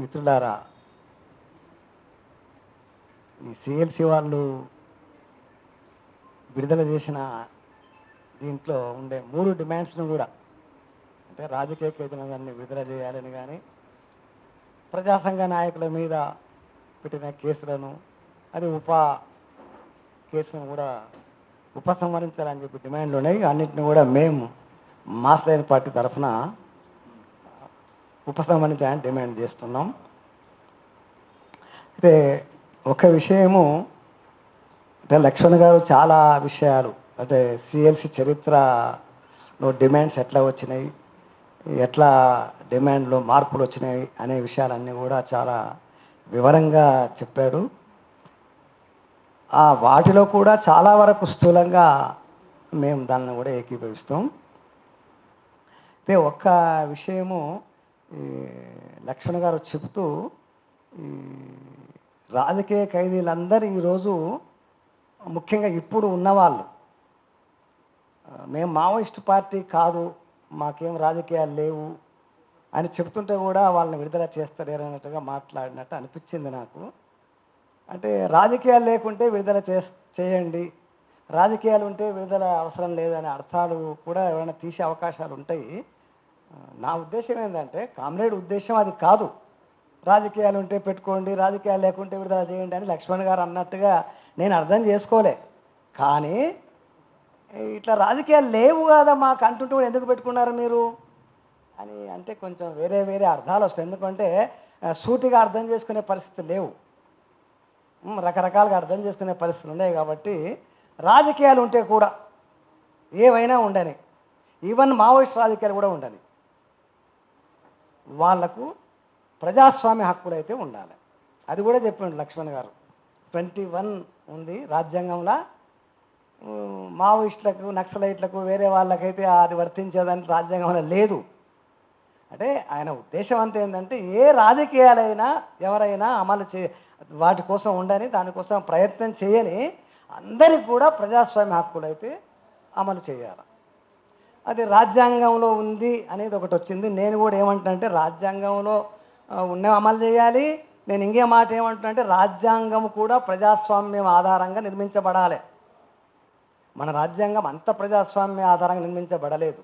మిత్రులారా, ఈ సిఎల్సి వాళ్ళు విడుదల చేసిన దీంట్లో ఉండే 3 డిమాండ్స్ను కూడా, అంటే రాజకీయ ఖైదీలందరినీ విడుదల చేయాలని కానీ, ప్రజాసంఘ నాయకుల మీద పెట్టిన కేసులను అది కేసును కూడా ఉపసంహరించాలని చెప్పి డిమాండ్లు ఉన్నాయి. అన్నింటిని కూడా మేము మాస్ లైన్ పార్టీ తరఫున ఉపసంహరించాలని డిమాండ్ చేస్తున్నాం. అయితే ఒక విషయము, అంటే లక్ష్మణ్ గారు చాలా విషయాలు, అంటే సిఎల్సి చరిత్రలో డిమాండ్స్ ఎట్లా వచ్చినాయి, ఎట్లా డిమాండ్లో మార్పులు వచ్చినాయి అనే విషయాలన్నీ కూడా చాలా వివరంగా చెప్పాడు. వాటిలో కూడా చాలా వరకు స్థూలంగా మేము దాన్ని కూడా ఏకీభవిస్తాం. అయితే ఒక్క విషయము లక్ష్మణ్ గారు చెబుతూ, ఈ రాజకీయ ఖైదీలందరూ ఈరోజు ముఖ్యంగా ఇప్పుడు ఉన్నవాళ్ళు, మేము మావోయిస్ట్ పార్టీ కాదు, మాకేం రాజకీయాలు లేవు అని చెబుతుంటే కూడా వాళ్ళని విడుదల చేస్తలేరు అన్నట్టుగా మాట్లాడినట్టు అనిపించింది నాకు. అంటే రాజకీయాలు లేకుంటే విడుదల చేయండి, రాజకీయాలు ఉంటే విడుదల అవసరం లేదనే అర్థాలు కూడా ఎవరైనా తీసే అవకాశాలు ఉంటాయి. నా ఉద్దేశం ఏంటంటే, కామ్రేడ్ ఉద్దేశం అది కాదు. రాజకీయాలు ఉంటే పెట్టుకోండి, రాజకీయాలు లేకుంటే విడుదల చేయండి అని లక్ష్మణ్ గారు అన్నట్టుగా నేను అర్థం చేసుకోలే. కానీ ఇట్లా రాజకీయాలు లేవు కదా మాకు అంటుంటే కూడా ఎందుకు పెట్టుకున్నారు మీరు అని అంటే కొంచెం వేరే వేరే అర్థాలు వస్తాయి. ఎందుకంటే సూటిగా అర్థం చేసుకునే పరిస్థితి లేవు, రకరకాలుగా అర్థం చేసుకునే పరిస్థితులు ఉన్నాయి. కాబట్టి రాజకీయాలు ఉంటే కూడా ఏవైనా ఉండని, ఈవెన్ మావోయిస్ట్ రాజకీయాలు కూడా ఉండని, వాళ్లకు ప్రజాస్వామ్య హక్కులు అయితే ఉండాలి. అది కూడా చెప్పిండు లక్ష్మణ్ గారు. 21 ఉంది రాజ్యాంగంలో. మావోయిస్టులకు, నక్సలైట్లకు, వేరే వాళ్ళకైతే అది వర్తించేదని రాజ్యాంగంలో లేదు. అంటే ఆయన ఉద్దేశం అంతా ఏంటంటే, ఏ రాజకీయాలైనా ఎవరైనా అమలు వాటి కోసం ఉండని, దానికోసం ప్రయత్నం చేయని అందరికి కూడా ప్రజాస్వామ్య హక్కులు అయితే అమలు చేయాలి. అది రాజ్యాంగంలో ఉంది అనేది ఒకటి వచ్చింది. నేను కూడా ఏమంటున్నానంటే, రాజ్యాంగంలో ఉన్న అమలు చేయాలి. నేను ఇంకే మాట ఏమంటున్నానంటే, రాజ్యాంగం కూడా ప్రజాస్వామ్యం ఆధారంగా నిర్మించబడాలి. మన రాజ్యాంగం అంత ప్రజాస్వామ్య ఆధారంగా నిర్మించబడలేదు.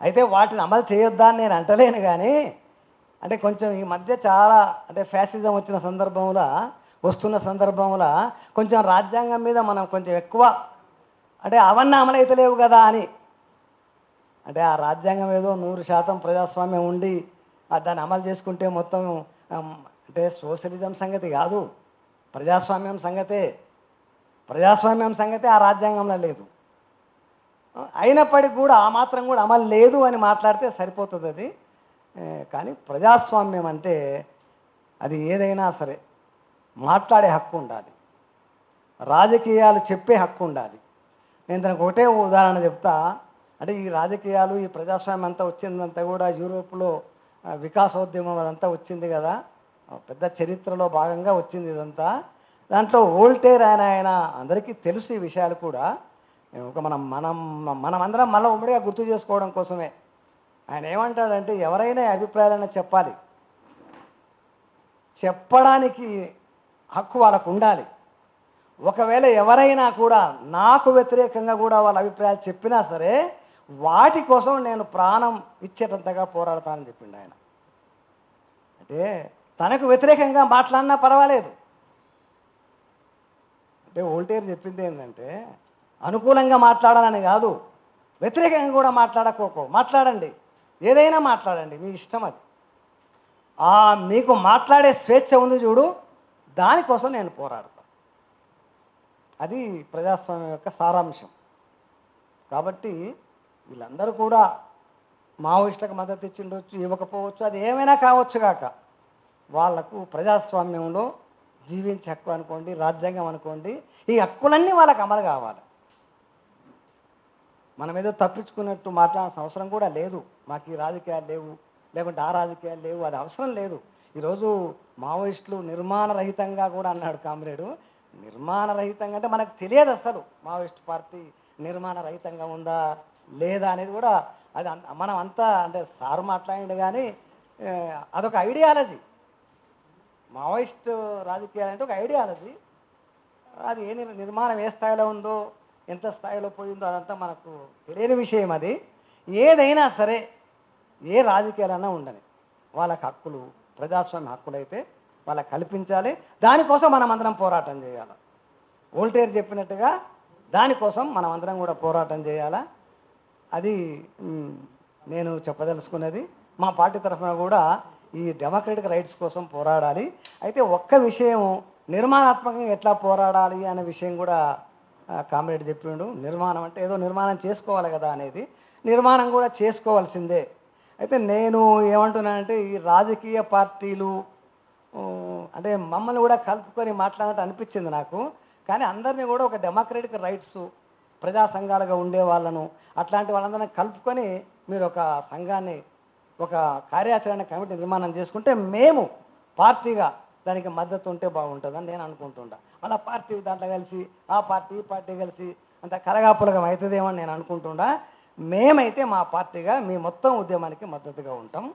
అయితే వాటిని అమలు చేయొద్దా అని నేను అంటలేను. కానీ అంటే కొంచెం ఈ మధ్య చాలా, అంటే ఫ్యాసిజం వస్తున్న సందర్భంలో కొంచెం రాజ్యాంగం మీద మనం కొంచెం ఎక్కువ, అంటే అవన్నీ అమలైతే లేవు కదా అని, అంటే ఆ రాజ్యాంగం ఏదో 100% ప్రజాస్వామ్యం ఉండి దాన్ని అమలు చేసుకుంటే మొత్తం, అంటే సోషలిజం సంగతి కాదు, ప్రజాస్వామ్యం సంగతే ఆ రాజ్యాంగంలో లేదు. అయినప్పటికీ కూడా ఆ మాత్రం కూడా అమలు లేదు అని మాట్లాడితే సరిపోతుంది అది. కానీ ప్రజాస్వామ్యం అంటే అది ఏదైనా సరే మాట్లాడే హక్కు ఉండాలి, రాజకీయాలు చెప్పే హక్కు ఉండాలి. నేను దానికి ఒకటే ఉదాహరణ చెప్తా. అంటే ఈ రాజకీయాలు, ఈ ప్రజాస్వామ్యం అంతా వచ్చిందంతా కూడా యూరోప్లో వికాసోద్యమం అదంతా వచ్చింది కదా, పెద్ద చరిత్రలో భాగంగా వచ్చింది ఇదంతా. దాంట్లో వోల్టేర్ ఆయన అందరికీ తెలుసు ఈ విషయాలు కూడా. ఒక మనమందరం మళ్ళీ ఉమ్మడిగా గుర్తు చేసుకోవడం కోసమే ఆయన ఏమంటాడంటే, ఎవరైనా అభిప్రాయాలను చెప్పాలి, చెప్పడానికి హక్కు వాళ్ళకు ఉండాలి. ఒకవేళ ఎవరైనా కూడా నాకు వ్యతిరేకంగా కూడా వాళ్ళ అభిప్రాయాలు చెప్పినా సరే, వాటి కోసం నేను ప్రాణం ఇచ్చేటంతగా పోరాడతానని చెప్పిండు ఆయన. అంటే తనకు వ్యతిరేకంగా మాట్లాడినా పర్వాలేదు. అంటే వోల్టేర్ చెప్పింది ఏంటంటే, అనుకూలంగా మాట్లాడాలని కాదు, వ్యతిరేకంగా కూడా మాట్లాడండి, ఏదైనా మాట్లాడండి, మీ ఇష్టం. అది మీకు మాట్లాడే స్వేచ్ఛ ఉంది చూడు, దానికోసం నేను పోరాడతాను. అది ప్రజాస్వామ్యం యొక్క సారాంశం. కాబట్టి వీళ్ళందరూ కూడా మావోయిస్టులకు మద్దతు ఇచ్చిండొచ్చు, ఇవ్వకపోవచ్చు, అది ఏమైనా కావచ్చు కాక, వాళ్లకు ప్రజాస్వామ్యంలో జీవించే హక్కు అనుకోండి, రాజ్యాంగం అనుకోండి, ఈ హక్కులన్నీ వాళ్ళకి అమలు కావాలి. మనం ఏదో తప్పించుకున్నట్టు మాట్లాడాల్సిన అవసరం కూడా లేదు. మాకు ఈ రాజకీయాలు లేవు, లేకుంటే ఆ రాజకీయాలు లేవు, అది అవసరం లేదు. ఈరోజు మావోయిస్టులు నిర్మాణరహితంగా కూడా అన్నాడు కామ్రేడు. నిర్మాణరహితంగా అంటే మనకు తెలియదు అసలు మావోయిస్ట్ పార్టీ నిర్మాణరహితంగా ఉందా లేదా అనేది కూడా. అది మనం అంతా, అంటే సారు మాట్లాడిండు కానీ అదొక ఐడియాలజీ. మావోయిస్ట్ రాజకీయాలు అంటే ఒక ఐడియాలజీ. అది ఏ నిర్మాణం ఏ స్థాయిలో ఉందో, ఎంత స్థాయిలో పోయిందో అదంతా మనకు తెలియని విషయం. అది ఏదైనా సరే, ఏ రాజకీయాలన్నా ఉండని, వాళ్ళకి హక్కులు, ప్రజాస్వామ్య హక్కులైతే వాళ్ళకి కల్పించాలి. దానికోసం మనం అందరం పోరాటం చేయాలి. వోల్టేర్ చెప్పినట్టుగా దానికోసం మనం అందరం కూడా పోరాటం చేయాలా. అది నేను చెప్పదలుచుకున్నది. మా పార్టీ తరఫున కూడా ఈ డెమోక్రటిక్ రైట్స్ కోసం పోరాడాలి. అయితే ఒక్క విషయం, నిర్మాణాత్మకంగా ఎట్లా పోరాడాలి అనే విషయం కూడా కామ్రేడ్ చెప్పిండు. నిర్మాణం అంటే ఏదో నిర్మాణం చేసుకోవాలి కదా అనేది, నిర్మాణం కూడా చేసుకోవాల్సిందే. అయితే నేను ఏమంటున్నానంటే, ఈ రాజకీయ పార్టీలు అంటే మమ్మల్ని కూడా కలుపుకొని మాట్లాడినట్టు అనిపించింది నాకు. కానీ అందరినీ కూడా ఒక డెమోక్రటిక్ రైట్స్ ప్రజా సంఘాలుగా ఉండే వాళ్ళను, అట్లాంటి వాళ్ళందరినీ కలుపుకొని మీరు ఒక సంఘాన్ని, ఒక కార్యాచరణ కమిటీ నిర్మాణం చేసుకుంటే మేము పార్టీగా దానికి మద్దతు ఉంటే బాగుంటుందని నేను అనుకుంటుంటా. మన పార్టీ దాంట్లో కలిసి ఆ పార్టీ ఈ పార్టీ కలిసి అంత కలగాపులగం అవుతుందేమో అని నేను అనుకుంటుండా. మేమైతే మా పార్టీగా మీ మొత్తం ఉద్యమానికి మద్దతుగా ఉంటాం.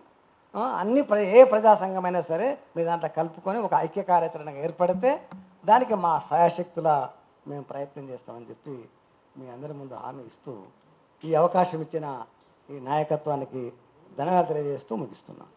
ఏ ప్రజా సంఘమైనా సరే మీ దాంట్లో కలుపుకొని ఒక ఐక్య కార్యాచరణగా ఏర్పడితే దానికి మా సాయశక్తుల మేము ప్రయత్నం చేస్తామని చెప్పి మీ అందరి ముందు హామీ ఇస్తూ, ఈ అవకాశం ఇచ్చిన ఈ నాయకత్వానికి ధన్యవాదాలు తెలియజేస్తూ ముగిస్తున్నాం.